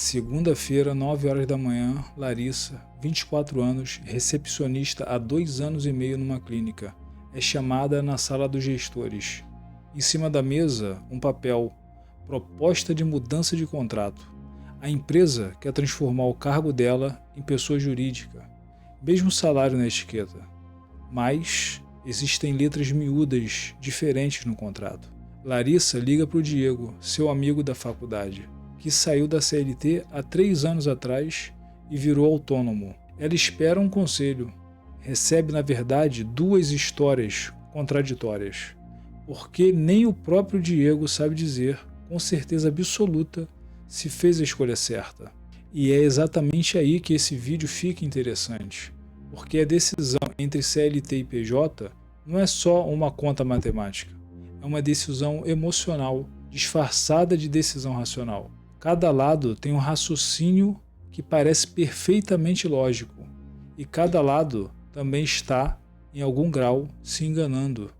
Segunda-feira, 9 horas da manhã, Larissa, 24 anos, recepcionista há 2 anos e meio numa clínica. É chamada na sala dos gestores. Em cima da mesa, um papel. Proposta de mudança de contrato. A empresa quer transformar o cargo dela em pessoa jurídica. Mesmo salário na etiqueta. Mas existem letras miúdas diferentes no contrato. Larissa liga para o Diego, seu amigo da faculdade, que saiu da CLT há 3 anos atrás e virou autônomo. Ela espera um conselho. Recebe, na verdade, 2 histórias contraditórias, porque nem o próprio Diego sabe dizer, com certeza absoluta, se fez a escolha certa. E é exatamente aí que esse vídeo fica interessante, porque a decisão entre CLT e PJ não é só uma conta matemática, é uma decisão emocional, disfarçada de decisão racional. Cada lado tem um raciocínio que parece perfeitamente lógico, e cada lado também está, em algum grau, se enganando.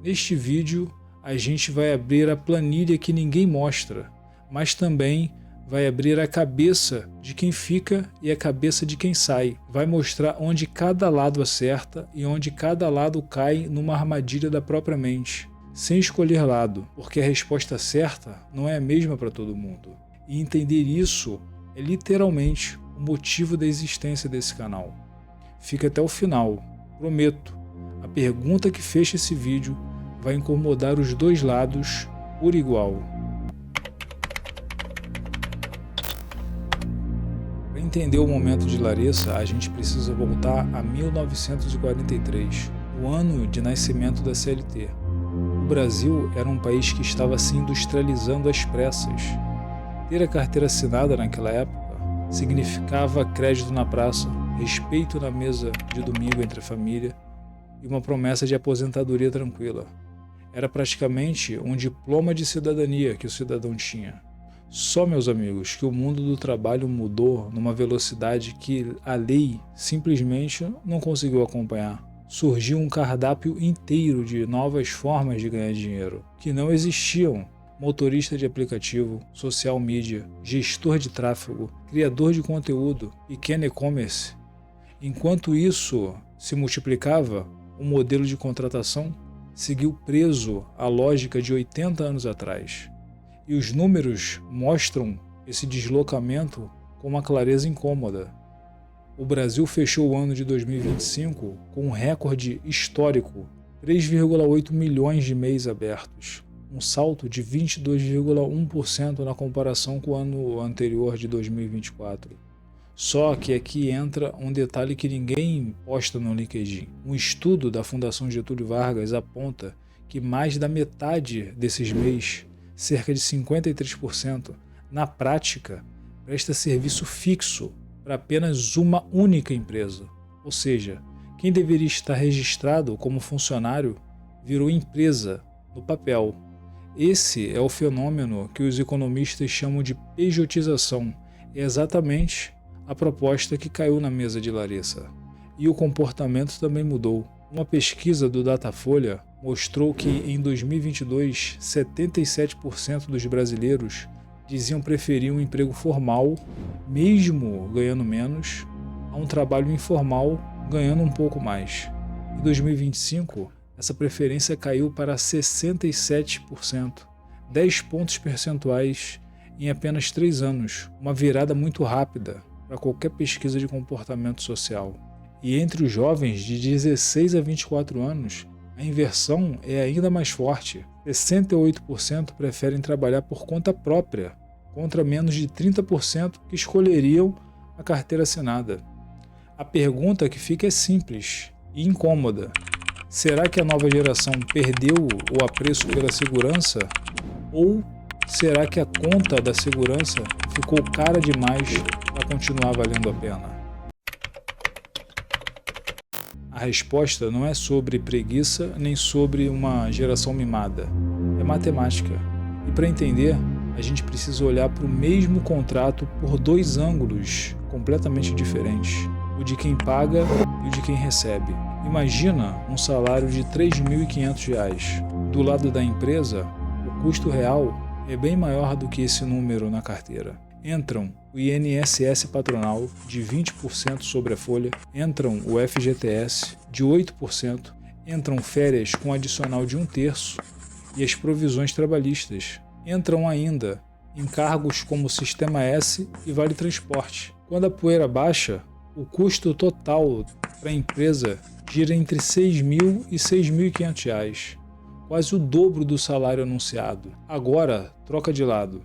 Neste vídeo, a gente vai abrir a planilha que ninguém mostra, mas também vai abrir a cabeça de quem fica e a cabeça de quem sai. Vai mostrar onde cada lado acerta e onde cada lado cai numa armadilha da própria mente, sem escolher lado, porque a resposta certa não é a mesma para todo mundo. E entender isso é literalmente o motivo da existência desse canal. Fica até o final, prometo. A pergunta que fecha esse vídeo vai incomodar os dois lados por igual. Para entender o momento de Larissa, a gente precisa voltar a 1943, o ano de nascimento da CLT. O Brasil era um país que estava se industrializando às pressas. Ter a carteira assinada naquela época significava crédito na praça, respeito na mesa de domingo entre a família e uma promessa de aposentadoria tranquila. Era praticamente um diploma de cidadania que o cidadão tinha. Só, meus amigos, que o mundo do trabalho mudou numa velocidade que a lei simplesmente não conseguiu acompanhar. Surgiu um cardápio inteiro de novas formas de ganhar dinheiro que não existiam. Motorista de aplicativo, social media, gestor de tráfego, criador de conteúdo, pequeno e-commerce. Enquanto isso se multiplicava, o modelo de contratação seguiu preso à lógica de 80 anos atrás. E os números mostram esse deslocamento com uma clareza incômoda. O Brasil fechou o ano de 2025 com um recorde histórico, 3,8 milhões de e-mails abertos. Um salto de 22,1% na comparação com o ano anterior de 2024. Só que aqui entra um detalhe que ninguém posta no LinkedIn. Um estudo da Fundação Getúlio Vargas aponta que mais da metade desses e-mails, cerca de 53%, na prática, presta serviço fixo para apenas uma única empresa. Ou seja, quem deveria estar registrado como funcionário virou empresa no papel. Esse é o fenômeno que os economistas chamam de pejotização. É exatamente a proposta que caiu na mesa de Larissa. E o comportamento também mudou. Uma pesquisa do Datafolha mostrou que em 2022, 77% dos brasileiros diziam preferir um emprego formal, mesmo ganhando menos, a um trabalho informal, ganhando um pouco mais. Em 2025, essa preferência caiu para 67%, 10 pontos percentuais em apenas 3 anos, uma virada muito rápida para qualquer pesquisa de comportamento social. E entre os jovens de 16 a 24 anos, a inversão é ainda mais forte. 68% preferem trabalhar por conta própria, contra menos de 30% que escolheriam a carteira assinada. A pergunta que fica é simples e incômoda. Será que a nova geração perdeu o apreço pela segurança? Ou será que a conta da segurança ficou cara demais para continuar valendo a pena? A resposta não é sobre preguiça nem sobre uma geração mimada. É matemática. E para entender, a gente precisa olhar para o mesmo contrato por 2 ângulos completamente diferentes. O de quem paga e o de quem recebe. Imagina um salário de R$ 3.500. Do lado da empresa, o custo real é bem maior do que esse número na carteira. Entram o INSS patronal de 20% sobre a folha, entram o FGTS de 8%, entram férias com adicional de 1/3 e as provisões trabalhistas. Entram ainda encargos como Sistema S e Vale Transporte. Quando a poeira baixa, o custo total para a empresa gira entre R$ 6.000 e R$ 6.500, quase o dobro do salário anunciado. Agora, troca de lado.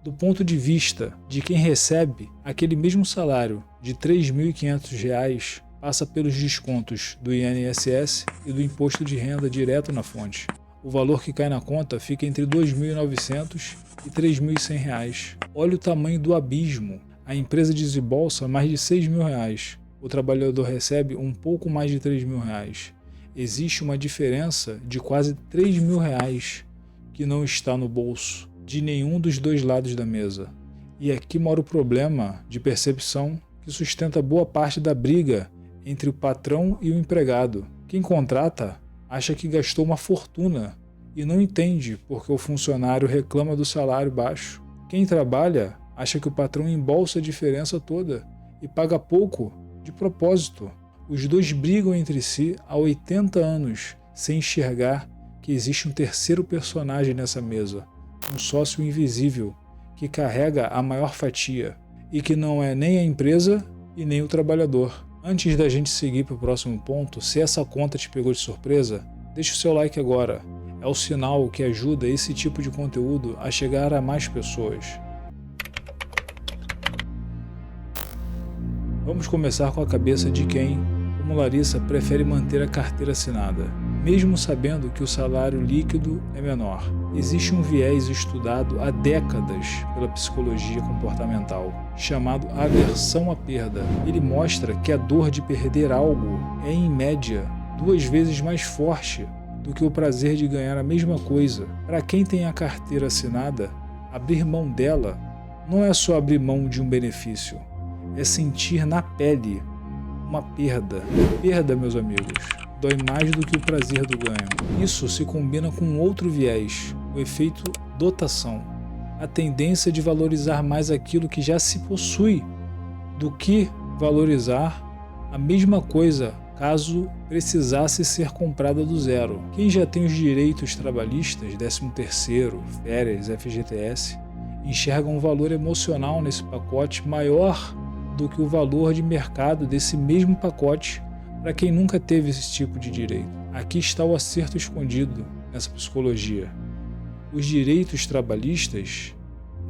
Do ponto de vista de quem recebe, aquele mesmo salário de R$ 3.500 passa pelos descontos do INSS e do Imposto de Renda direto na fonte. O valor que cai na conta fica entre R$ 2.900 e R$ 3.100. Olha o tamanho do abismo. A empresa desembolsa mais de R$ 6.000. O trabalhador recebe um pouco mais de R$ 3.000. Existe uma diferença de quase R$ 3.000 que não está no bolso de nenhum dos dois lados da mesa. E aqui mora o problema de percepção que sustenta boa parte da briga entre o patrão e o empregado. Quem contrata acha que gastou uma fortuna e não entende porque o funcionário reclama do salário baixo. Quem trabalha acha que o patrão embolsa a diferença toda e paga pouco de propósito. Os dois brigam entre si há 80 anos, sem enxergar que existe um terceiro personagem nessa mesa, um sócio invisível, que carrega a maior fatia e que não é nem a empresa e nem o trabalhador. Antes da gente seguir para o próximo ponto, se essa conta te pegou de surpresa, deixa o seu like agora. É o sinal que ajuda esse tipo de conteúdo a chegar a mais pessoas. Vamos começar com a cabeça de quem, como Larissa, prefere manter a carteira assinada, mesmo sabendo que o salário líquido é menor. Existe um viés estudado há décadas pela psicologia comportamental, chamado aversão à perda. Ele mostra que a dor de perder algo é, em média, 2 vezes mais forte do que o prazer de ganhar a mesma coisa. Para quem tem a carteira assinada, abrir mão dela não é só abrir mão de um benefício, é sentir na pele uma perda. Perda, meus amigos, dói mais do que o prazer do ganho. Isso se combina com outro viés, o efeito dotação. A tendência de valorizar mais aquilo que já se possui do que valorizar a mesma coisa caso precisasse ser comprada do zero. Quem já tem os direitos trabalhistas, 13º, férias, FGTS, enxerga um valor emocional nesse pacote maior do que o valor de mercado desse mesmo pacote para quem nunca teve esse tipo de direito. Aqui está o acerto escondido nessa psicologia. Os direitos trabalhistas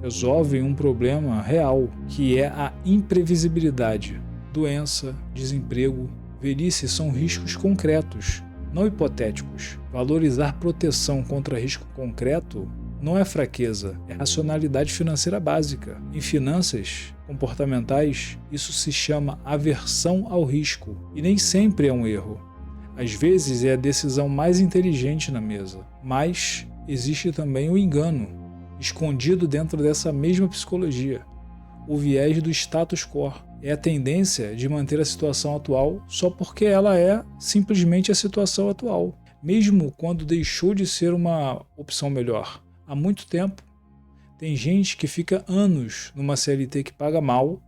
resolvem um problema real, que é a imprevisibilidade. Doença, desemprego, velhice são riscos concretos, não hipotéticos. Valorizar proteção contra risco concreto não é fraqueza, é racionalidade financeira básica. Em finanças comportamentais, isso se chama aversão ao risco, e nem sempre é um erro. Às vezes é a decisão mais inteligente na mesa, mas existe também o engano, escondido dentro dessa mesma psicologia. O viés do status quo é a tendência de manter a situação atual só porque ela é simplesmente a situação atual, mesmo quando deixou de ser uma opção melhor. Há muito tempo, tem gente que fica anos numa CLT que paga mal,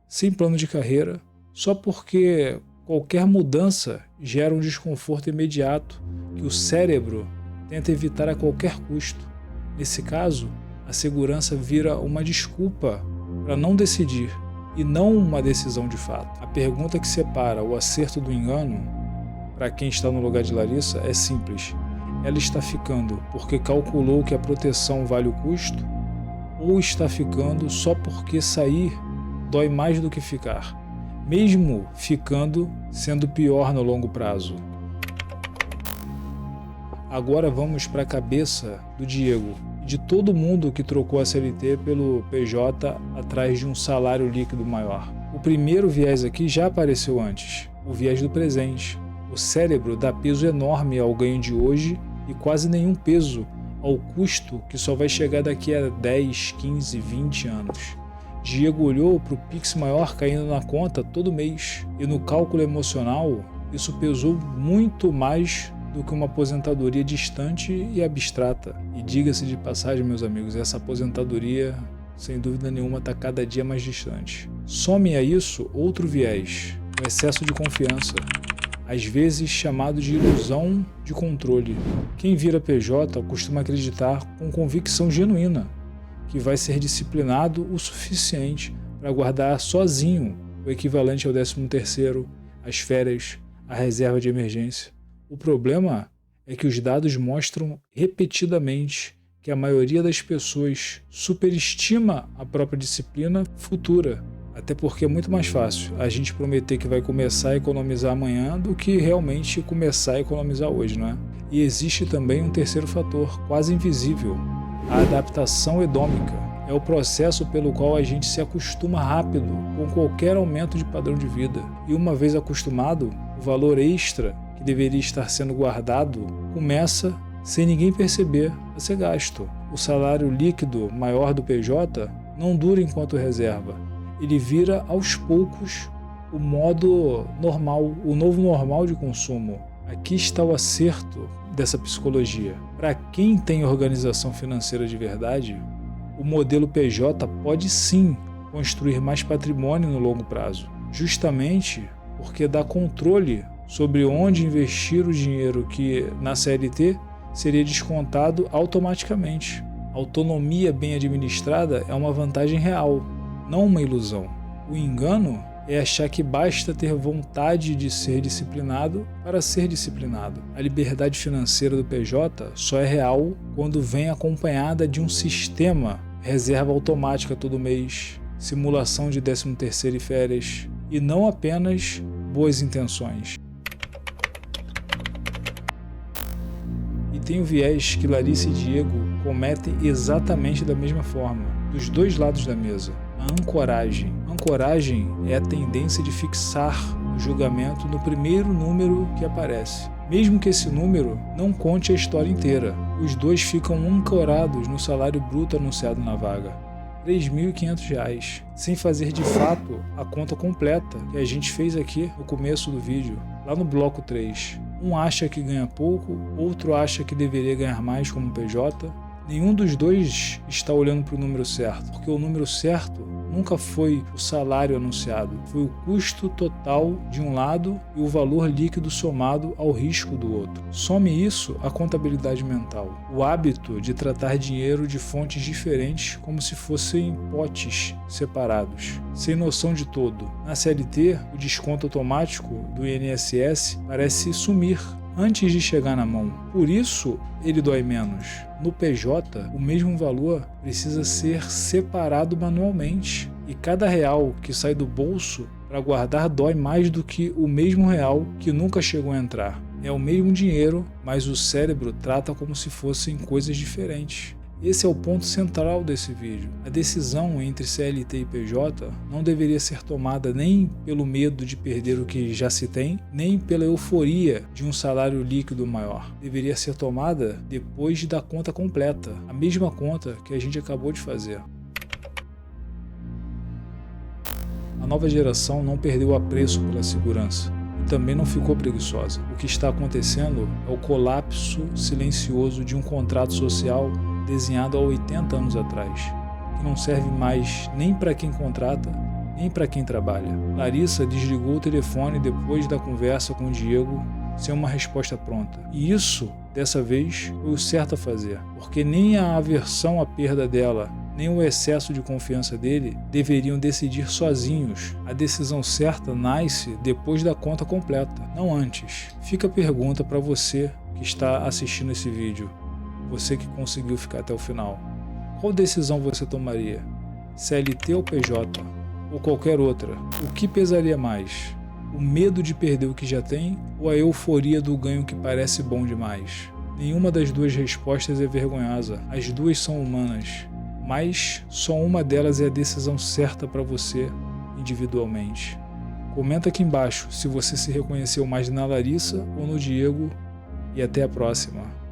sem plano de carreira, só porque qualquer mudança gera um desconforto imediato que o cérebro tenta evitar a qualquer custo. Nesse caso, a segurança vira uma desculpa para não decidir e não uma decisão de fato. A pergunta que separa o acerto do engano, para quem está no lugar de Larissa, é simples. Ela está ficando porque calculou que a proteção vale o custo? Ou está ficando só porque sair dói mais do que ficar, mesmo ficando sendo pior no longo prazo? Agora vamos para a cabeça do Diego e de todo mundo que trocou a CLT pelo PJ atrás de um salário líquido maior. O primeiro viés aqui já apareceu antes, o viés do presente. O cérebro dá peso enorme ao ganho de hoje e quase nenhum peso ao custo que só vai chegar daqui a 10, 15, 20 anos. Diego olhou para o Pix maior caindo na conta todo mês e no cálculo emocional isso pesou muito mais do que uma aposentadoria distante e abstrata. E diga-se de passagem, meus amigos, essa aposentadoria sem dúvida nenhuma, está cada dia mais distante. Some a isso outro viés, o excesso de confiança, às vezes chamado de ilusão de controle. Quem vira PJ costuma acreditar com convicção genuína que vai ser disciplinado o suficiente para guardar sozinho o equivalente ao 13º, as férias, a reserva de emergência. O problema é que os dados mostram repetidamente que a maioria das pessoas superestima a própria disciplina futura, até porque é muito mais fácil a gente prometer que vai começar a economizar amanhã do que realmente começar a economizar hoje, não é? E existe também um terceiro fator, quase invisível, a adaptação hedônica. É o processo pelo qual a gente se acostuma rápido com qualquer aumento de padrão de vida. E uma vez acostumado, o valor extra que deveria estar sendo guardado começa, sem ninguém perceber, a ser gasto. O salário líquido maior do PJ não dura enquanto reserva. Ele vira aos poucos o modo normal, o novo normal de consumo. Aqui está o acerto dessa psicologia. Para quem tem organização financeira de verdade, o modelo PJ pode sim construir mais patrimônio no longo prazo, justamente porque dá controle sobre onde investir o dinheiro que na CLT seria descontado automaticamente. A autonomia bem administrada é uma vantagem real, não uma ilusão. O engano é achar que basta ter vontade de ser disciplinado para ser disciplinado. A liberdade financeira do PJ só é real quando vem acompanhada de um sistema, reserva automática todo mês, simulação de 13º e férias, e não apenas boas intenções. E tem o viés que Larissa e Diego cometem exatamente da mesma forma, dos dois lados da mesa. A ancoragem. Ancoragem é a tendência de fixar o julgamento no primeiro número que aparece, mesmo que esse número não conte a história inteira. Os dois ficam ancorados no salário bruto anunciado na vaga, R$ 3.500, sem fazer de fato a conta completa que a gente fez aqui no começo do vídeo, lá no bloco 3. Um acha que ganha pouco, outro acha que deveria ganhar mais como PJ. Nenhum dos dois está olhando para o número certo, porque o número certo nunca foi o salário anunciado, foi o custo total de um lado e o valor líquido somado ao risco do outro. Some isso à contabilidade mental, o hábito de tratar dinheiro de fontes diferentes como se fossem potes separados, sem noção de todo. Na CLT, o desconto automático do INSS parece sumir antes de chegar na mão. Por isso, ele dói menos. No PJ, o mesmo valor precisa ser separado manualmente. E cada real que sai do bolso para guardar dói mais do que o mesmo real que nunca chegou a entrar. É o mesmo dinheiro, mas o cérebro trata como se fossem coisas diferentes. Esse é o ponto central desse vídeo. A decisão entre CLT e PJ não deveria ser tomada nem pelo medo de perder o que já se tem, nem pela euforia de um salário líquido maior. Deveria ser tomada depois da conta completa, a mesma conta que a gente acabou de fazer. A nova geração não perdeu apreço pela segurança e também não ficou preguiçosa. O que está acontecendo é o colapso silencioso de um contrato social desenhado há 80 anos atrás, que não serve mais nem para quem contrata, nem para quem trabalha. Larissa desligou o telefone depois da conversa com o Diego sem uma resposta pronta. E isso, dessa vez, foi o certo a fazer, porque nem a aversão à perda dela, nem o excesso de confiança dele deveriam decidir sozinhos. A decisão certa nasce depois da conta completa, não antes. Fica a pergunta para você que está assistindo esse vídeo. Você que conseguiu ficar até o final. Qual decisão você tomaria? CLT ou PJ? Ou qualquer outra? O que pesaria mais? O medo de perder o que já tem ou a euforia do ganho que parece bom demais? Nenhuma das duas respostas é vergonhosa. As duas são humanas. Mas só uma delas é a decisão certa para você individualmente. Comenta aqui embaixo se você se reconheceu mais na Larissa ou no Diego e até a próxima.